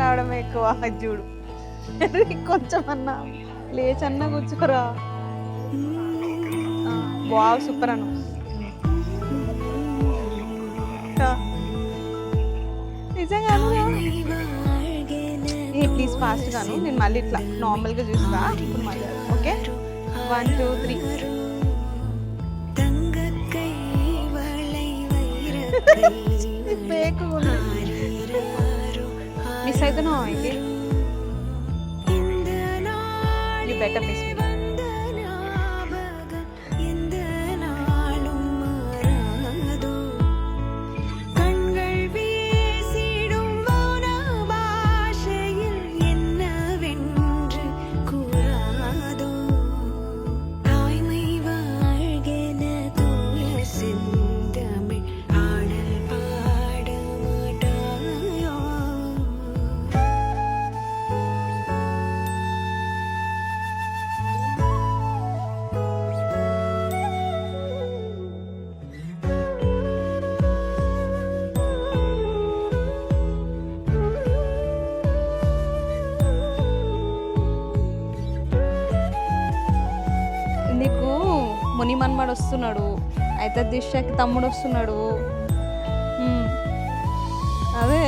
రావడం ఎక్కువ. చూడు కొంచెం అన్నా లేచన్నా కూర్చోరా. వావ్ సూపర్ అను. నిజంగా ప్లీజ్ ఫాస్ట్ గాను. నేను మళ్ళీ ఇట్లా నార్మల్గా చూస్తా. ఇప్పుడు మళ్ళీ ఓకే 1 2 3. మిస్ అవుతున్నావు అయితే యూ బెటర్ మిస్ మీ. నీకు ముని మన్మడు వస్తున్నాడు, అయితే దిశకి తమ్ముడు వస్తున్నాడు. అదే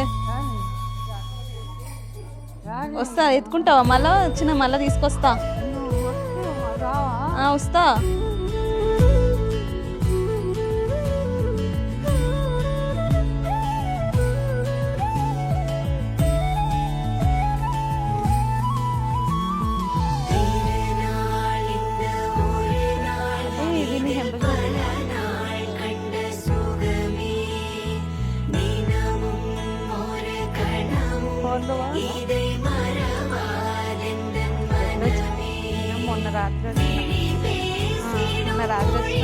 వస్తా, ఎత్తుకుంటావా? మళ్ళా వచ్చిన మళ్ళా తీసుకొస్తా. వస్తా. మొన్న రాత్రి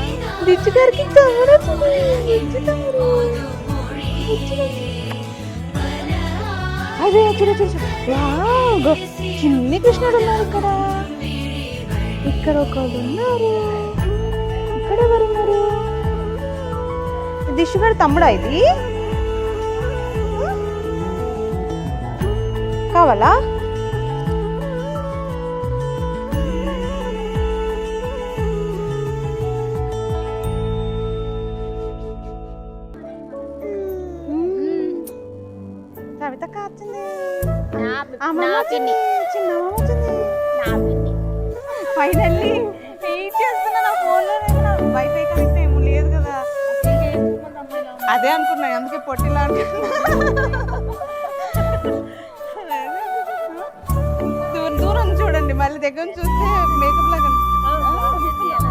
దిచ్చు గారికి అదే చిన్ని కృష్ణుడు ఉన్నారు ఇక్కడ. ఇక్కడ ఒకళ్ళు ఉన్నారు. ఇక్కడ ఎవరున్నారు? దిశు గారి తమ్ముడా ఇది? కావాలా? కవితక్క వచ్చింది. ఫైనల్లీ వెయిట్ చేస్తున్నా. నా ఫోన్లో వైఫై కనెక్ట్ ఏమో లేదు కదా. అదే అనుకున్నా, అందుకే పొట్టిలా దూరం చూడండి, మళ్ళీ దగ్గర చూస్తే మేకప్ లాగా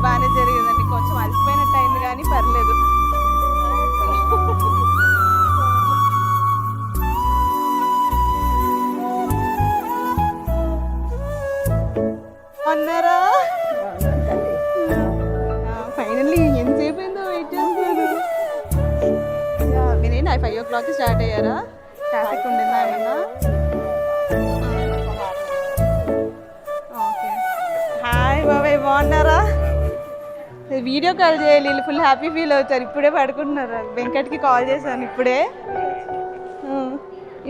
బాగానే జరిగిందండి. కొంచెం అలసిపోయినట్టు అయింది కానీ పర్లేదు. అన్నారా? ఫైనల్లీ ఎంతసేపు అయిందో వెయిట్ చేస్తున్నాను. మీరేంటి 5 o'clock స్టార్ట్ అయ్యారా? ట్రాఫిక్ ఉండిందా ఏమన్నా? ఓకే. హాయ్ బాబాయ్, బాగున్నారా? వీడియో కాల్ చేయాలి, వీళ్ళు ఫుల్ హ్యాపీ ఫీల్ అవుతారు. ఇప్పుడే పడుకుంటున్నారు. వెంకట్కి కాల్ చేశాను ఇప్పుడే.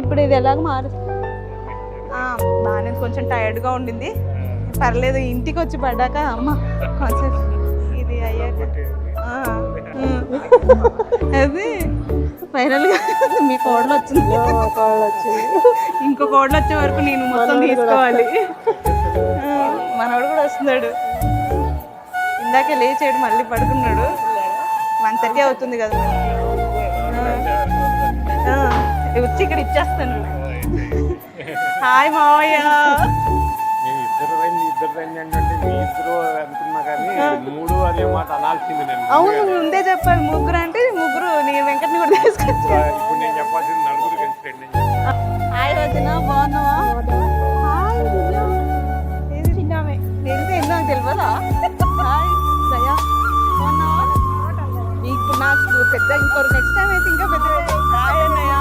ఇప్పుడు ఇది ఎలాగ మారు బాగానే కొంచెం టైర్డ్గా ఉండింది. పర్లేదు, ఇంటికి వచ్చి పడ్డాక అమ్మ కొంచెం ఇది అయ్యాక అది ఫైనల్గా మీ కోడలు వచ్చింది. ఇంకో కోడలు వచ్చే వరకు నేను మొత్తం తీసుకోవాలి. మనవాడు కూడా వస్తున్నాడు. ఇందాకే లేచాడు, మళ్ళీ పడుకున్నాడు. 1:30 అవుతుంది కదా. వచ్చి ఇక్కడ ఇచ్చేస్తాను. హాయ్ మావయ్య. అవును, ముందే చెప్పాను. ముగ్గురు అంటే ముగ్గురు. నేను వెంకట్ని కూడా తీసుకొచ్చా. హాయ్ వదిన, బాగున్నావా? తెలిసే నాకు తెలియదా? హాయ్ దయా, బాగున్నావా? నీకు నాకు పెద్ద ఇంకోరు నెక్స్ట్ టైం అయితే ఇంకా పెద్ద. హాయ్ అన్నయ్య.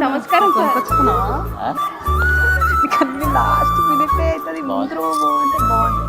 నమస్కారం. కొనుకొచ్చుకున్నావా? లాస్ట్ మినిట్ అవుతుంది. ముందు బాగుంటే బాగుంది.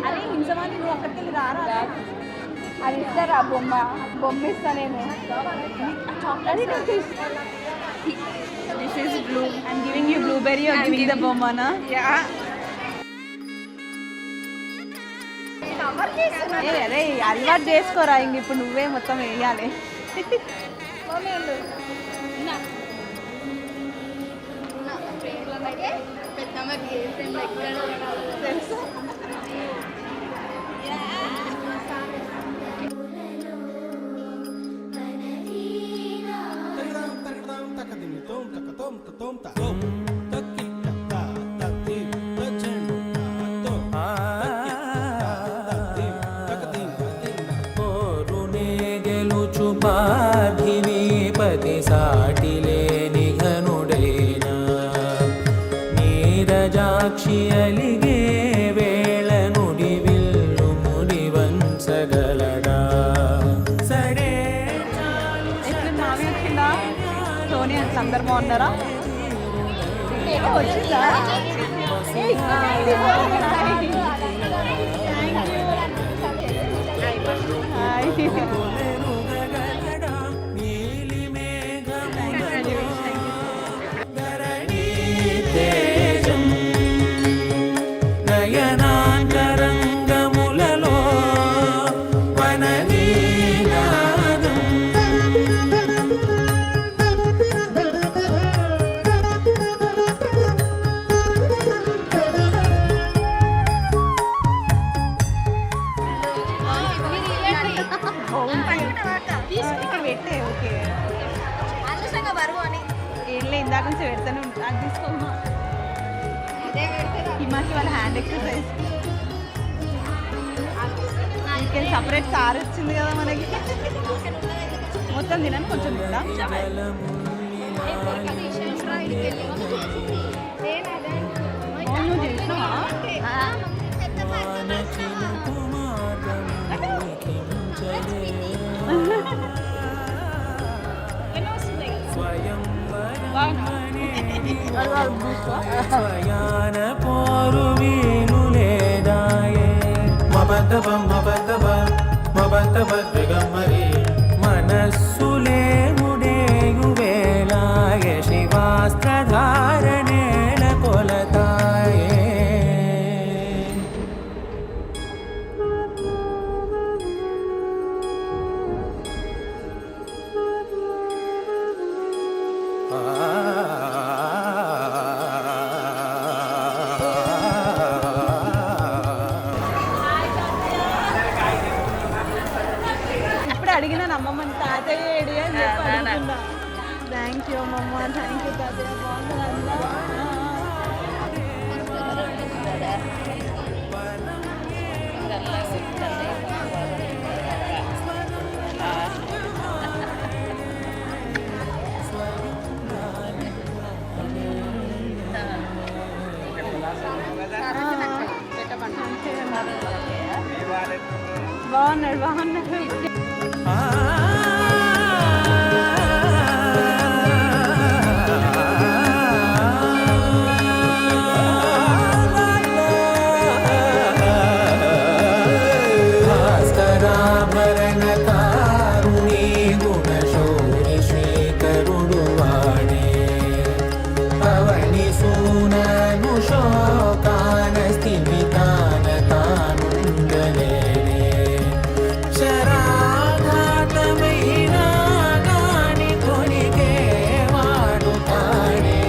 అరే హింసమాని నువ్వు అక్కడికి వెళ్ళి రారా అది ఇస్తారా బొమ్మ ఇస్తా నేను this is blue I'm giving you blueberry are giving the బొమ్మనా అరే అలవాటు చేసుకోరా ఇంక ఇప్పుడు నువ్వే మొత్తం వేయాలి తెలుసు పార్థివీపతి సాటిలేని ఘనుడైనా నీరజాక్షి అలిగే వేళ నుడి విల్లు ముడి వంచగలడా సడే మావి వచ్చిందా సోని అందరు బాగున్నారా వచ్చిందా నయనాంతరంగములలో వననీనాదం ఇక్కడ పెట్టే ఓకే ఏం లేదు ఇందాక నుంచి పెడతానే ఉంటుంది అది తీసుకోమా హిమాకి వాళ్ళ హ్యాండ్ ఎక్సర్సైజ్ ఇంకేం సపరేట్ సార్ వచ్చింది కదా మనకి మొత్తం తినని కొంచెం తిందా నువ్వు చేసినావా స్వయాన పోరు వీలు లేదాయే మబద్దబ మబద్దబ మబద్దబ దిగమ్మరి మనస్సులే ముడేయు వేలాయ శివ ఇప్పుడు అడిగిన అమ్మమ్మని తాతయ్య ఏడి అని చెప్పి అడుగుతున్నా. థ్యాంక్ యూ అమ్మమ్మ, థ్యాంక్ యూ తాతయ్య. బాగుంటుందా? బాగున్నాడు బాగున్నాడు. భాస్కరాభరణకారుణీ గుణశౌరి శ్రీకరుడు వాడే పవని సూనను శోకాన స్థిమితాన తానుండలేడే శరాఘాతమైన గాని కొనికే వాడుతాడే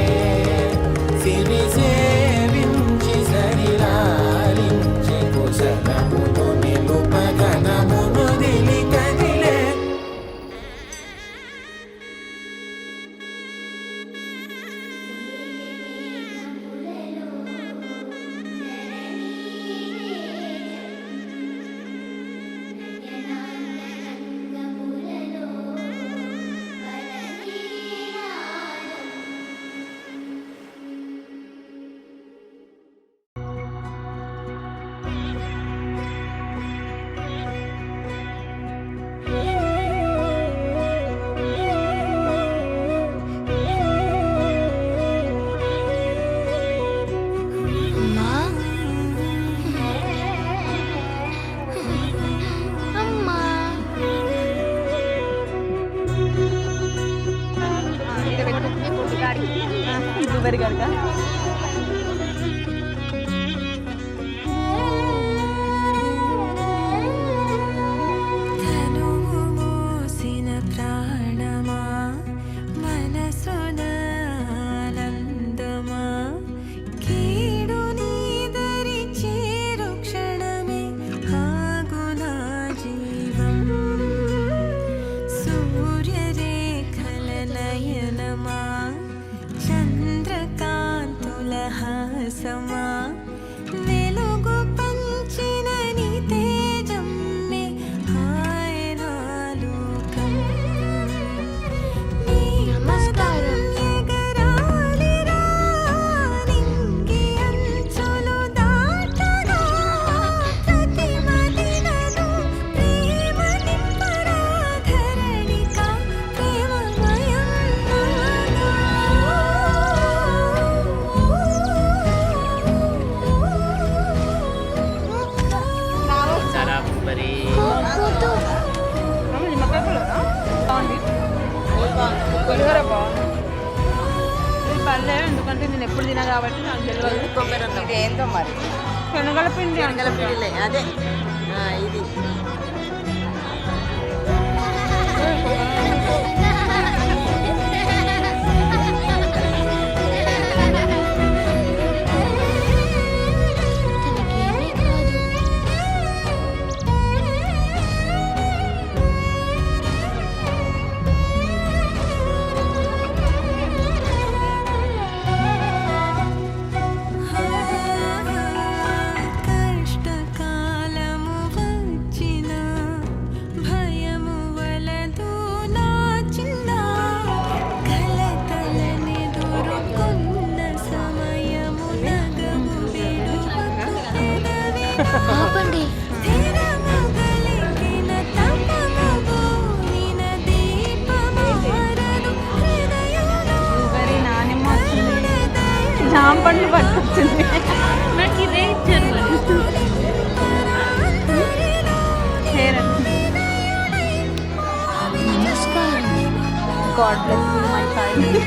సిరి సేవించి సరిలాలించి కుశలమును నిలుపగనమును దిలి కదిలే. బ్లూబెర్రీ గడక సమా వెలుగు పంచిన నీ తేజమ్మే హాయనాలోకం నీ నమస్కారం ఎగరాలిరా నింగి అంచులు దాటగా ప్రతి మదినను ప్రేమ నింపరా ధరణిక ప్రేమమయం పులిహోర బాగుంది. ఇది పల్లె ఎందుకంటే నేను ఎప్పుడు తినా కాబట్టి నాకు తెలియదు. ఇది ఏందో మరి శనగల పిండి పిండిలే అదే ఇది కష్టకాలము వచ్చిన భయము వలదు నా చిన్న కలతలనెదురుకున్న సమయము నగము విడువకు స్థిరముగలిగిన తపముగోనిన దీపమారదు హృదయంలో బ్లూబెర్రీ నానిమ్మ వచ్చింది, జామ పండ్లు పట్టుకొచ్చింది. నాకు ఇదే ఇచ్చారు మరి. God bless you my child.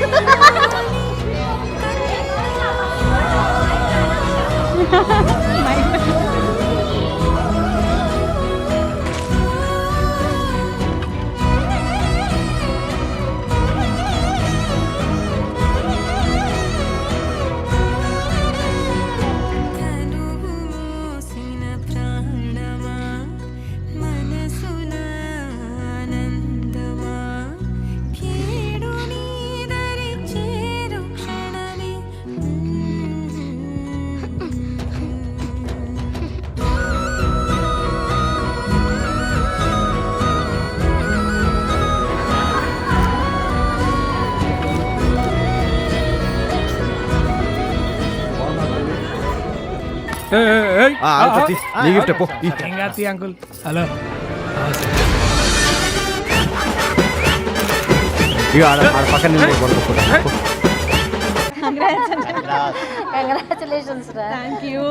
నీ గిఫ్ట్ పో అంకుల్ హలో ఇక ఆడ పక్కన కంగ్రాచులేషన్స్ రా. Thank you.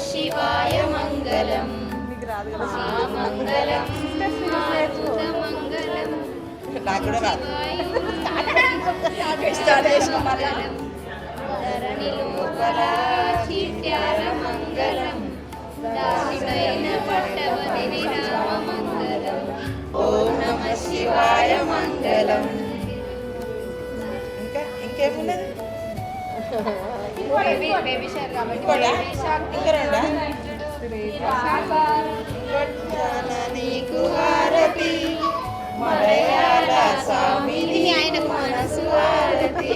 శివాయ మంగళం నీకు రాదు కదా. మంగళం నాకు కూడా రాదు. ధరణి లోపల చిట్యాల మంగళం దాసుడైన పట్టవని రామ మంగళం ఓం నమ శివాయ మంగళం. ఇంకా ఇంకేమున్నది? బేబీ షార్ కాబట్టి ఇంకోటా? బేబీ షార్ ఇంకా రెండా? నీకు హారతి మలయాళ స్వామిని ఆయనకు మనసు హారతి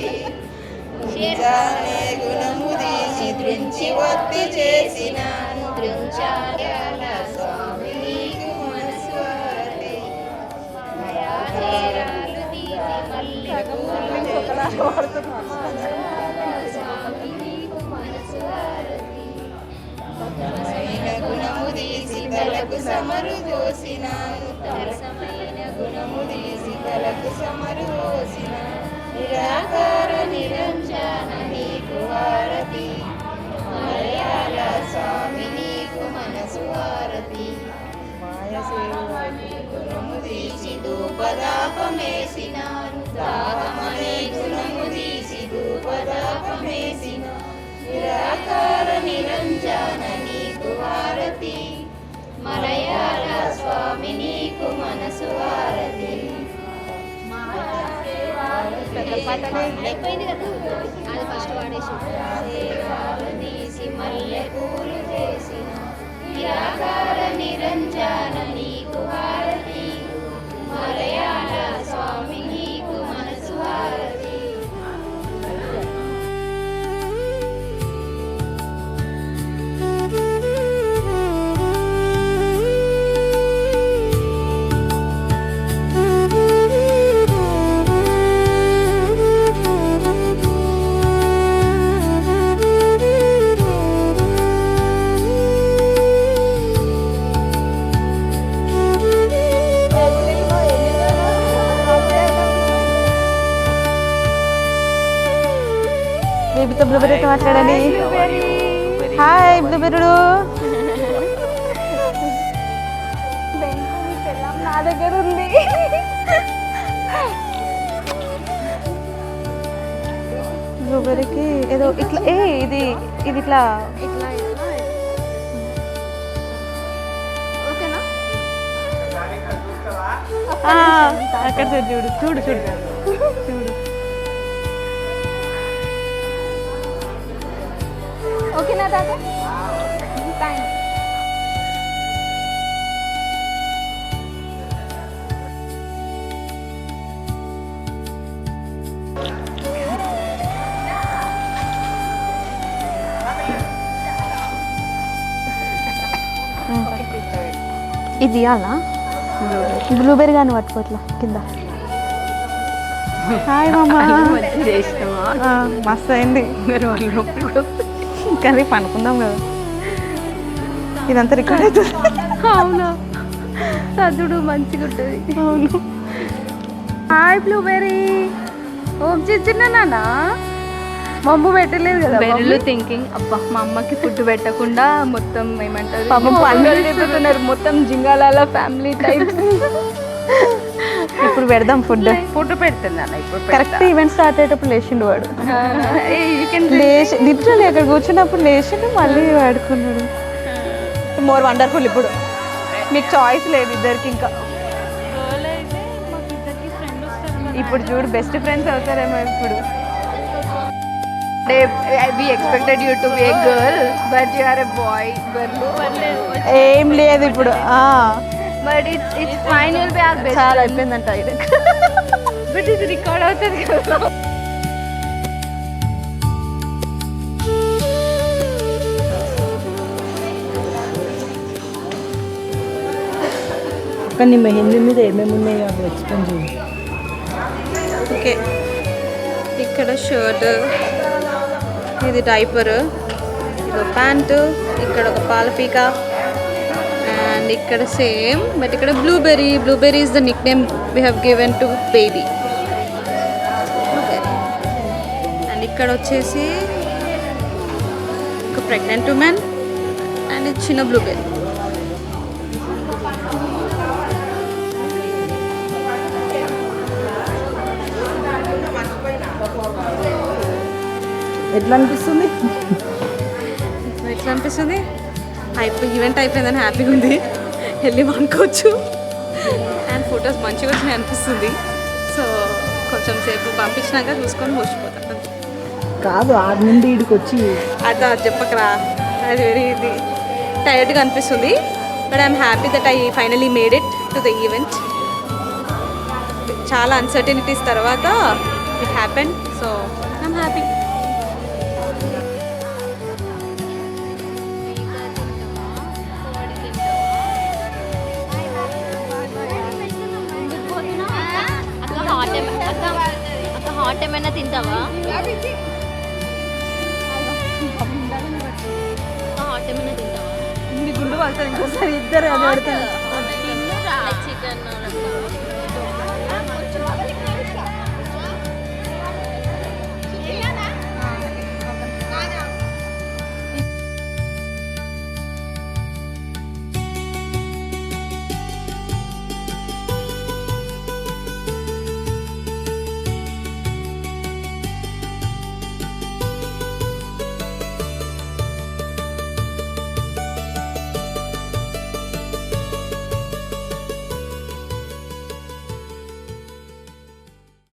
జానే గుణము తీసి దృంచి ఒత్తి చేసిన దృంచాల స్వామి నీకు మనసు హారతి. చీరాలు తీసి మళ్ళీ స్వామి నీకు మనసు హారతి. మైన గుణము తీసి తలకు సమరు దోసినాను రసమైన గుణము తీసి తలకు సమరు దోసిన నిరాకార నిరంజన నీకు హారతి మలయాళ స్వామి నీకు మనసు హారతి. మాయ సేవకి గుణము తీసి ధూపదాపమేసినాను దాహమనే గుణము తీసి ధూపదాపమేసిన నిరాకార నిరంజన నీకు హారతి మలయాళ స్వామి నీకు మనసు హారతి. అయిపోయింది కదా అది ఫస్ట్ వాడేసి సేవలు తీసి మల్లె పూలు చేసిన నిరాకార నిరంజన నీకు హారతి మలయాళ స్వామి నీకు మనసు హారతి. బేబీతో బ్లూబెర్రీతో మాట్లాడండి. హాయ్ బ్లూబెర్రీడు. నా దగ్గర ఉంది. బ్లూబెర్రీకి ఏదో ఇట్లా ఇది ఇట్లా ఓకేనా? అక్కడ చూడు చూడు చూడు చూడు. ఓకేనా తాత? థ్యాంక్స్. ఇది ఇవ్వాలా? బ్లూబెర్రీ కానీ పట్టుకోవట్లా కింద హాయ్ మామ చేసినావా మస్తు అయింది మరి వాళ్ళు నొప్పి కూడా కానీ పనుకుందాం కదా ఇదంతా రికార్డ్ అవుతుంది అవునా చదువుడు మంచిగా ఉంటుంది. అవును హాయ్ బ్లూబెర్రీ ఓం చిన్న నాన్న మా అమ్మ పెట్టలేదు కదా బెర్రీలు థింకింగ్ అబ్బా మా అమ్మకి ఫుడ్ పెట్టకుండా మొత్తం ఏమంటారు పాపం పండుగలు తిప్పుతున్నారు మొత్తం జింగాలాల ఫ్యామిలీ టైప్. ఇప్పుడు పెడదాం ఫుడ్ ఫుడ్ పెడుతుంది అన్న ఇప్పుడు కరెక్ట్ ఈవెంట్ స్టార్ట్ అయ్యేటప్పుడు లేచిండు వాడు వీకెండ్ లేచి లిటరల్లీ అక్కడ కూర్చున్నప్పుడు లేచిండు మళ్ళీ వాడుకున్నాడు. మోర్ వండర్ఫుల్ ఇప్పుడు మీకు చాయిస్ లేదు ఇద్దరికి ఇంకా ఇప్పుడు చూడు బెస్ట్ ఫ్రెండ్స్ అవుతారేమో ఇప్పుడు. we expected you to be a girl but you are a boy బర్లు ఏం లేదు ఇప్పుడు but it's fine you'll be our best చాలా అయిపోయిందంట ఇది but ఇది రికార్డ్ అవుతుంది కదా. కానీ మెహందీ మీద ఏమేమి ఉన్నాయో అవి ఎక్స్ప్లెయిన్ చేయండి. ఓకే ఇక్కడ షర్ట్ ఇది డైపర్ ఇది ప్యాంటు ఇక్కడ ఒక పాలపీక అండ్ ఇక్కడ సేమ్ బట్ ఇక్కడ blueberry is the Nick name we have given to baby and ఇక్కడ వచ్చేసి ఒక ప్రెగ్నెంట్ ఉమెన్ అండ్ ఇది చిన్న బ్లూబెర్రీ. ఎట్లా అనిపిస్తుంది? ఎట్లా అనిపిస్తుంది ఈవెంట్ అయిపోయిందని హ్యాపీగా ఉంది వెళ్ళి అనుకోవచ్చు అండ్ ఫొటోస్ మంచిగా వచ్చినాయి అనిపిస్తుంది. సో కొంచెం సేపు పంపించినాక చూసుకొని మోసిపోతాను. కాదు ఆడి నుండి ఇడికి వచ్చి అది చెప్పకరా అది వెరీ ఇది టైర్డ్గా అనిపిస్తుంది but I'm happy that I finally made it to the event. చాలా అన్సర్టనిటీస్ తర్వాత it happen so I'm happy. Hot ఏమైనా తింటావా? హాట్ ఏమైనా తింటావా? గుండు పడుతుంది ఇంకోసారి ఇద్దరు అది పడుతుంది. చికెన్